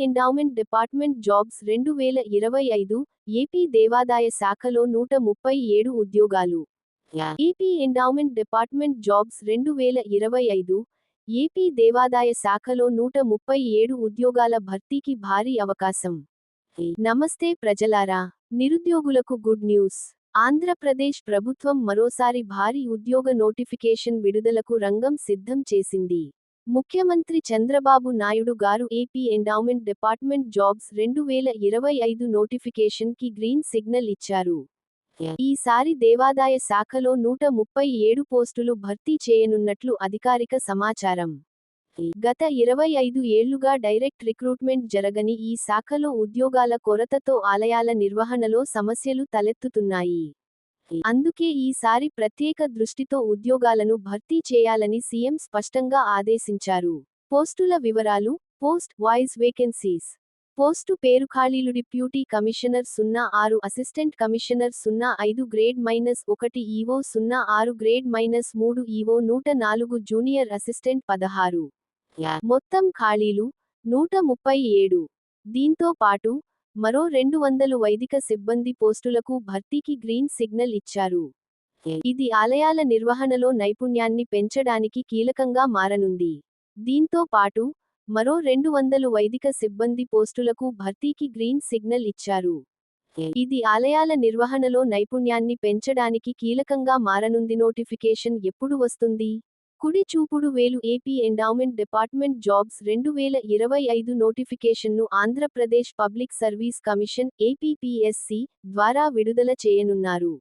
ఎండౌమెంట్ department jobs 2025, AP దేవాదాయ శాఖలో 137 ఉద్యోగాలు. ఏపీ ఎండౌమెంట్ డిపార్ట్మెంట్ జాబ్స్ 2025, ఏపీ దేవాదాయ శాఖలో 137 ఉద్యోగాల భర్తీకి భారీ అవకాశం. నమస్తే ప్రజలారా, నిరుద్యోగులకు గుడ్ న్యూస్. ఆంధ్రప్రదేశ్ ప్రభుత్వం మరోసారి భారీ ఉద్యోగ నోటిఫికేషన్ విడుదలకు రంగం సిద్ధం చేసింది. ముఖ్యమంత్రి చంద్రబాబు నాయుడు గారు ఏపీ ఎండౌమెంట్ డిపార్ట్మెంట్ జాబ్స్ 2025 నోటిఫికేషన్ కి గ్రీన్ సిగ్నల్ ఇచ్చారు. ఈసారి దేవాదాయ శాఖలో 137 పోస్టులు భర్తీ చేయనున్నట్లు అధికారిక సమాచారం. గత 25 ఏళ్లుగా డైరెక్ట్ రిక్రూట్మెంట్ జరగని ఈ శాఖలో ఉద్యోగాల కొరతతో ఆలయాల నిర్వహణలో సమస్యలు తలెత్తుతున్నాయి. అందుకే ఈసారి ప్రత్యేక దృష్టితో ఉద్యోగాలను భర్తీ చేయాలని సీఎం స్పష్టంగా ఆదేశించారు. పోస్టుల వివరాలు. Post wise vacancies. పోస్టు పేరు ఖాళీలు deputy commissioner 06, assistant commissioner 05, grade -1 EO 06, grade -3 EO 104, junior assistant 16. మొత్తం ఖాళీలు 137. దీంతో పాటు మరో 200 వైదిక సిబ్బంది పోస్టులకు భర్తీకి గ్రీన్ సిగ్నల్ ఇచ్చారు. ఇది ఆలయాల నిర్వహణలో నైపుణ్యాన్ని పెంచడానికి కీలకంగా మారనుంది. దీంతో పాటు మరో 200 వైదిక సిబ్బంది పోస్టులకు భర్తీకి గ్రీన్ సిగ్నల్ ఇచ్చారు. ఇది ఆలయాల నిర్వహణలో నైపుణ్యాన్ని పెంచడానికి కీలకంగా మారనుంది. నోటిఫికేషన్ ఎప్పుడు వస్తుంది? కుడి చూపుడు వేలు. ఏపీ ఎండౌమెంట్ డిపార్ట్మెంట్ జాబ్స్ 2025 నోటిఫికేషన్ను Andhra Pradesh public service commission (APPSC) ద్వారా విడుదల చేయనున్నారు.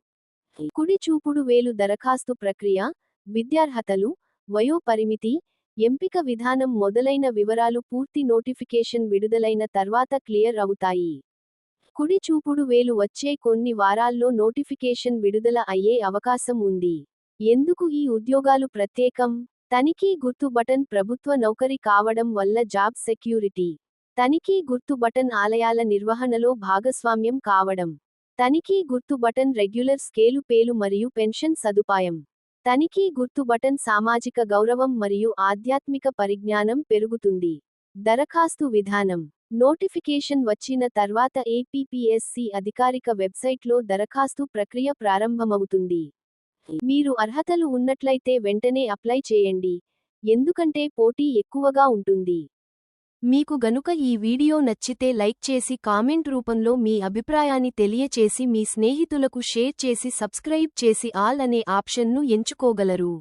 కుడి చూపుడు వేలు దరఖాస్తు ప్రక్రియ, విద్యార్హతలు, వయో పరిమితి, ఎంపిక విధానం మొదలైన వివరాలు పూర్తి నోటిఫికేషన్ విడుదలైన తర్వాత క్లియర్ అవుతాయి. కుడి చూపుడు వేలు వచ్చే కొన్ని వారాల్లో నోటిఫికేషన్ విడుదల అయ్యే అవకాశం ఉంది. ఎందుకు ఈ ఉద్యోగాలు ప్రత్యేకం? తనిఖీ గుర్తు బటన్. ప్రభుత్వ నౌకరీ కావడం వల్ల జాబ్ సెక్యూరిటీ. తనిఖీ గుర్తు బటన్. ఆలయాల నిర్వహణలో భాగస్వామ్యం కావడం. తనిఖీ గుర్తు బటన్. రెగ్యులర్ స్కేలు పేలు మరియు పెన్షన్ సదుపాయం. తనిఖీ గుర్తు బటన్. సామాజిక గౌరవం మరియు ఆధ్యాత్మిక పరిజ్ఞానం పెరుగుతుంది. దరఖాస్తు విధానం. నోటిఫికేషన్ వచ్చిన తర్వాత ఏపీపీఎస్సీ అధికారిక వెబ్సైట్లో దరఖాస్తు ప్రక్రియ ప్రారంభమవుతుంది. మీరు అర్హతలు ఉన్నట్లయితే వెంటనే అప్లై చేయండి, ఎందుకంటే పోటీ ఎక్కువగా ఉంటుంది. మీకు గనుక ఈ వీడియో నచ్చితే లైక్ చేసి కామెంట్ రూపంలో మీ అభిప్రాయాన్ని తెలియచేసి మీ స్నేహితులకు షేర్ చేసి సబ్స్క్రైబ్ చేసి ఆల్ అనే ఆప్షన్ను ఎంచుకోగలరు.